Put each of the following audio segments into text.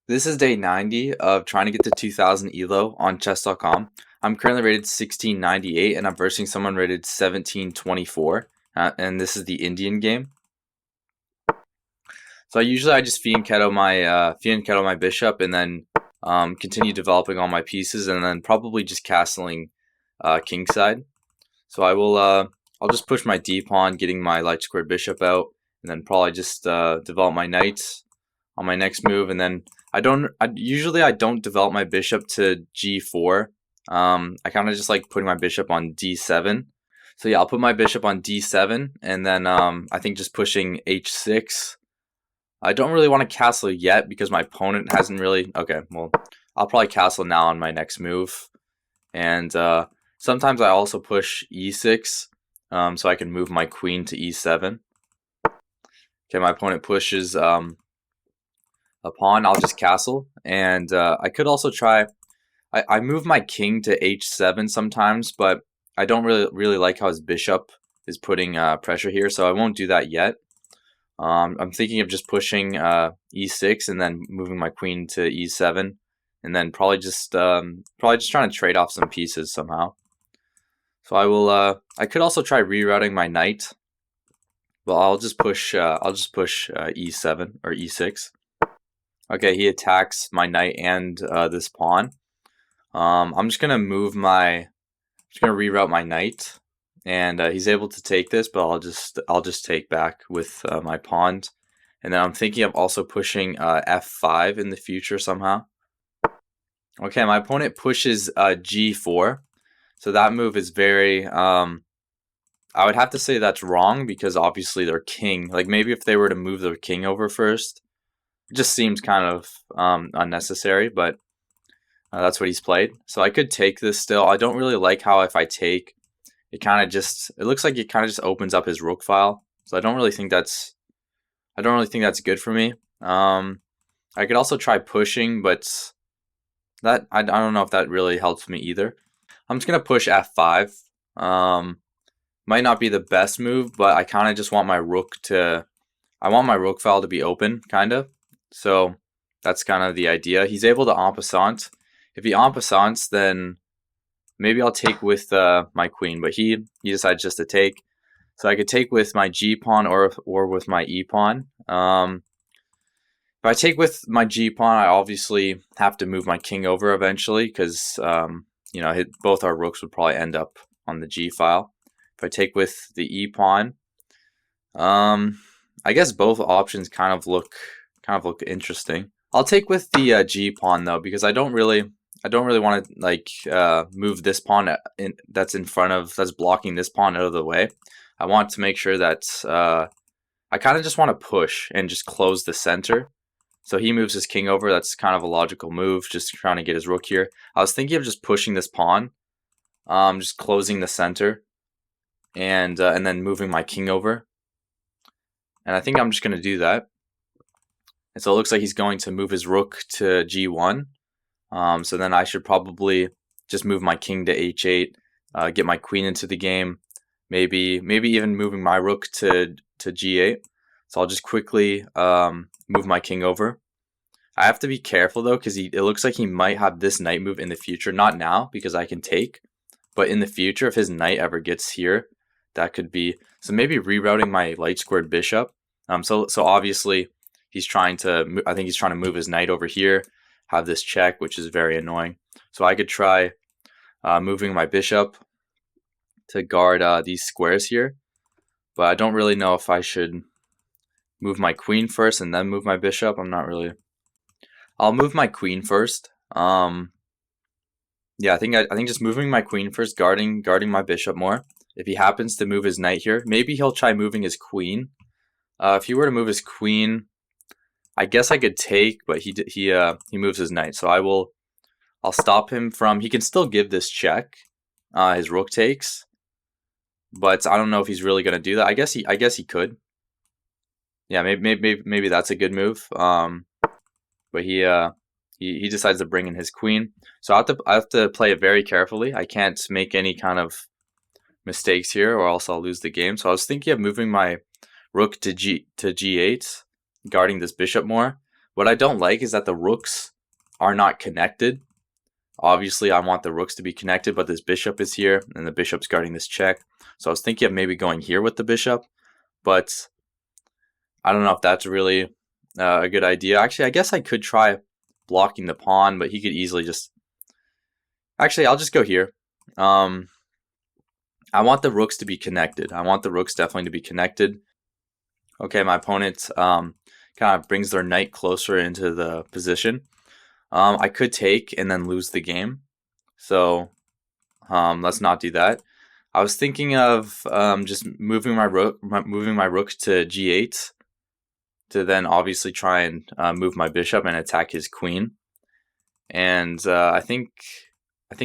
This is day 90 of trying to get to 2000 ELO on chess.com. I'm currently rated 1698 and I'm versing someone rated 1724. And this is the Indian game. So I just fianchetto my bishop and then continue developing all my pieces and then probably just castling kingside. So I'll just push my d pawn, getting my light squared bishop out, and then probably just develop my knight on my next move, and then usually I don't develop my bishop to g4. I kind of just like putting my bishop on d7. So yeah, I'll put my bishop on d7, and then I think just pushing h6. I don't really want to castle yet because my opponent hasn't really. Okay, well, I'll probably castle now on my next move, and sometimes I also push e6, so I can move my queen to e7. Okay, my opponent pushes a pawn. I'll just castle, and I could also try. I move my king to h7 sometimes, but I don't really like how his bishop is putting pressure here, so I won't do that yet. I'm thinking of just pushing e6 and then moving my queen to e7, and then probably just trying to trade off some pieces somehow. So I could also try rerouting my knight. Well, I'll just push e7 or e6. Okay, he attacks my knight and this pawn. I'm just gonna reroute my knight, and he's able to take this, but I'll just take back with my pawn, and then I'm thinking of also pushing f5 in the future somehow. Okay, my opponent pushes g4, so that move is very. I would have to say that's wrong because obviously their king. Like maybe if they were to move their king over first, it just seems kind of unnecessary, but that's what he's played. So I could take this still. I don't really like how if I take, it looks like it kind of just opens up his rook file. So I don't really think that's good for me. I could also try pushing, but that I don't know if that really helps me either. I'm just gonna push f5. Might not be the best move, but I kind of just want my rook file to be open, kind of. So that's kind of the idea. He's able to en passant. If he en passants, then maybe I'll take with my queen, but he decides just to take. So I could take with my g pawn or with my e pawn. If I take with my g pawn, I obviously have to move my king over eventually because both our rooks would probably end up on the g file. If I take with the e pawn, I guess both options kind of look interesting. I'll take with the g pawn though because I don't really want to move this pawn that's blocking this pawn out of the way. I want to make sure that I kind of just want to push and just close the center. So he moves his king over. That's kind of a logical move, just trying to get his rook here. I was thinking of just pushing this pawn, just closing the center, and then moving my king over. And I think I'm just going to do that. And so it looks like he's going to move his rook to g1. So then I should probably just move my king to h8, get my queen into the game, maybe even moving my rook to g8. So I'll just quickly move my king over. I have to be careful though because it looks like he might have this knight move in the future. Not now because I can take, but in the future if his knight ever gets here, that could be. So maybe rerouting my light squared bishop. So obviously he's trying to. I think he's trying to move his knight over here, have this check, which is very annoying. So I could try moving my bishop to guard these squares here, but I don't really know if I should move my queen first and then move my bishop. I'm not really. I'll move my queen first. Yeah, I think just moving my queen first, guarding my bishop more. If he happens to move his knight here, maybe he'll try moving his queen. If he were to move his queen, I guess I could take, but he moves his knight, so I'll stop him from. He can still give this check. His rook takes, but I don't know if he's really gonna do that. I guess he could. Yeah, maybe that's a good move. But he decides to bring in his queen, so I have to play it very carefully. I can't make any kind of mistakes here, or else I'll lose the game. So I was thinking of moving my rook to g8. Guarding this bishop more, What I don't like is that the rooks are not connected. Obviously, I want the rooks to be connected, but this bishop is here, and the bishop's guarding this check. So I was thinking of maybe going here with the bishop, but I don't know if that's really a good idea. Actually, I guess I could try blocking the pawn, but he could easily just... Actually, I'll just go here. I want the rooks to be connected. I want the rooks definitely to be connected. Okay, my opponent kind of brings their knight closer into the position. I could take and then lose the game. So let's not do that. I was thinking of just moving my rook to g8 to then obviously try and move my bishop and attack his queen. And I think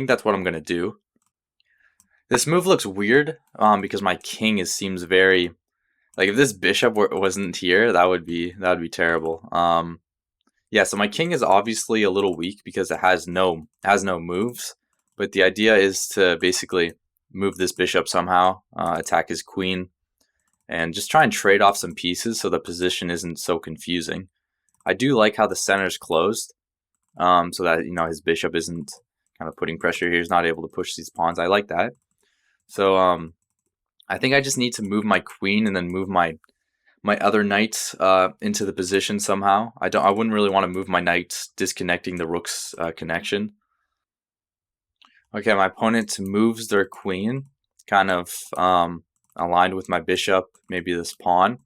that's what I'm gonna do. This move looks weird because my king seems very, like, if this bishop wasn't here, that would be terrible. Yeah, so my king is obviously a little weak because it has no moves, but the idea is to basically move this bishop somehow, attack his queen, and just try and trade off some pieces so the position isn't so confusing. I do like how the center's closed, so that, you know, his bishop isn't kind of putting pressure here. He's not able to push these pawns. I like that. So I think I just need to move my queen and then move my other knight into the position somehow. I wouldn't really want to move my knight disconnecting the rook's connection. Okay, my opponent moves their queen, kind of aligned with my bishop, maybe this pawn.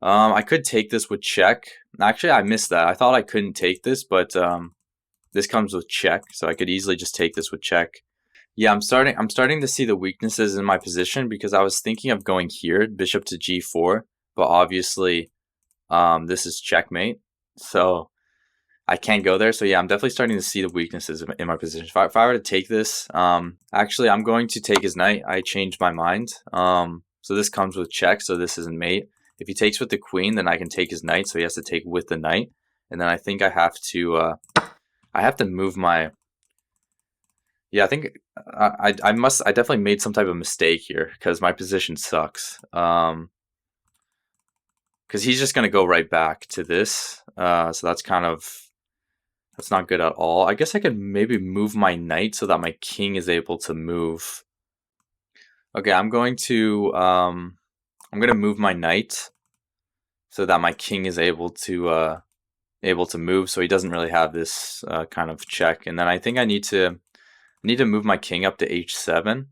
I could take this with check. Actually, I missed that. I thought I couldn't take this, but this comes with check, so I could easily just take this with check. Yeah, I'm starting to see the weaknesses in my position because I was thinking of going here, bishop to g4, but obviously this is checkmate, so I can't go there. So yeah, I'm definitely starting to see the weaknesses in my position. If I were to take this, actually I'm going to take his knight. I changed my mind. So this comes with check, so this isn't mate. If he takes with the queen, then I can take his knight, so he has to take with the knight. And then I think I have to move my... Yeah, I think I definitely made some type of mistake here because my position sucks. Because he's just gonna go right back to this. So that's not good at all. I guess I could maybe move my knight so that my king is able to move. Okay, I'm gonna move my knight so that my king is able to move, so he doesn't really have this kind of check. And then I think I need to move my king up to h7,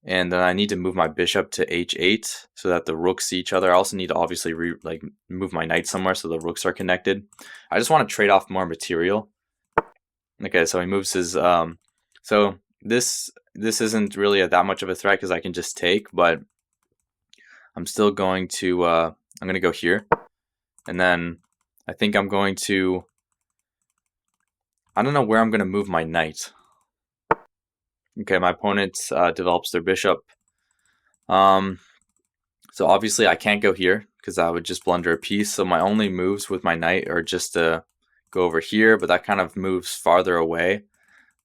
and then I need to move my bishop to h8 so that the rooks see each other. I also need to obviously move my knight somewhere so the rooks are connected. I just want to trade off more material. Okay, so he moves his so this isn't really that much of a threat because I can just take, but I'm still going to I'm going to go here, and then I think I'm going to... I don't know where I'm going to move my knight. Okay, my opponent develops their bishop. So obviously I can't go here because I would just blunder a piece. So my only moves with my knight are just to go over here, but that kind of moves farther away.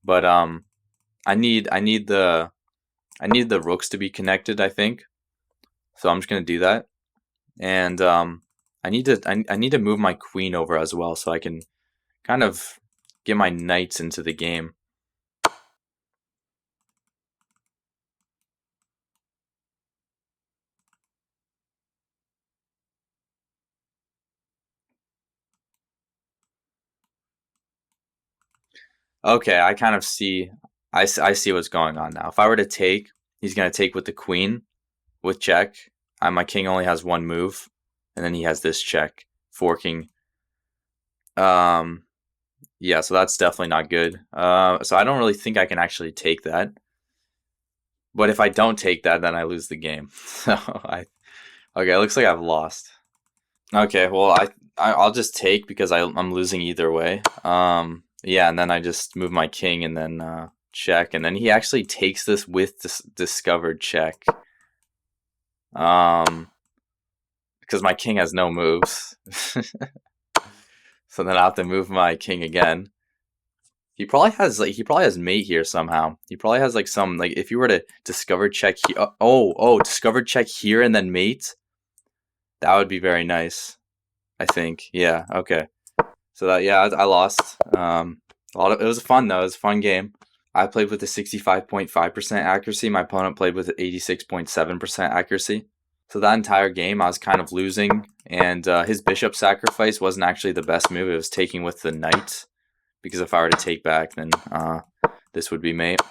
But I need the rooks to be connected, I think. So I'm just gonna do that, and I need to move my queen over as well so I can kind of get my knights into the game. Okay, I kind of see. I see what's going on now. If I were to take, he's gonna take with the queen, with check. My king only has one move, and then he has this check, forking. Yeah, so that's definitely not good. So I don't really think I can actually take that. But if I don't take that, then I lose the game. So okay, it looks like I've lost. Okay, well I'll just take because I'm losing either way. Yeah, and then I just move my king and then check, and then he actually takes this with discovered check. Because my king has no moves. So then I have to move my king again. He probably has mate here somehow. He probably has some if you were to discover check here. Discover check here and then mate. That would be very nice, I think. Yeah, okay. So that, yeah, I lost. It was fun though. It was a fun game. I played with a 65.5% accuracy. My opponent played with 86.7% accuracy. So that entire game, I was kind of losing, and his bishop sacrifice wasn't actually the best move. It was taking with the knight, because if I were to take back, then this would be mate.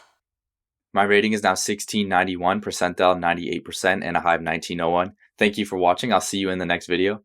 My rating is now 1691, percentile 98%, and a high of 1901. Thank you for watching. I'll see you in the next video.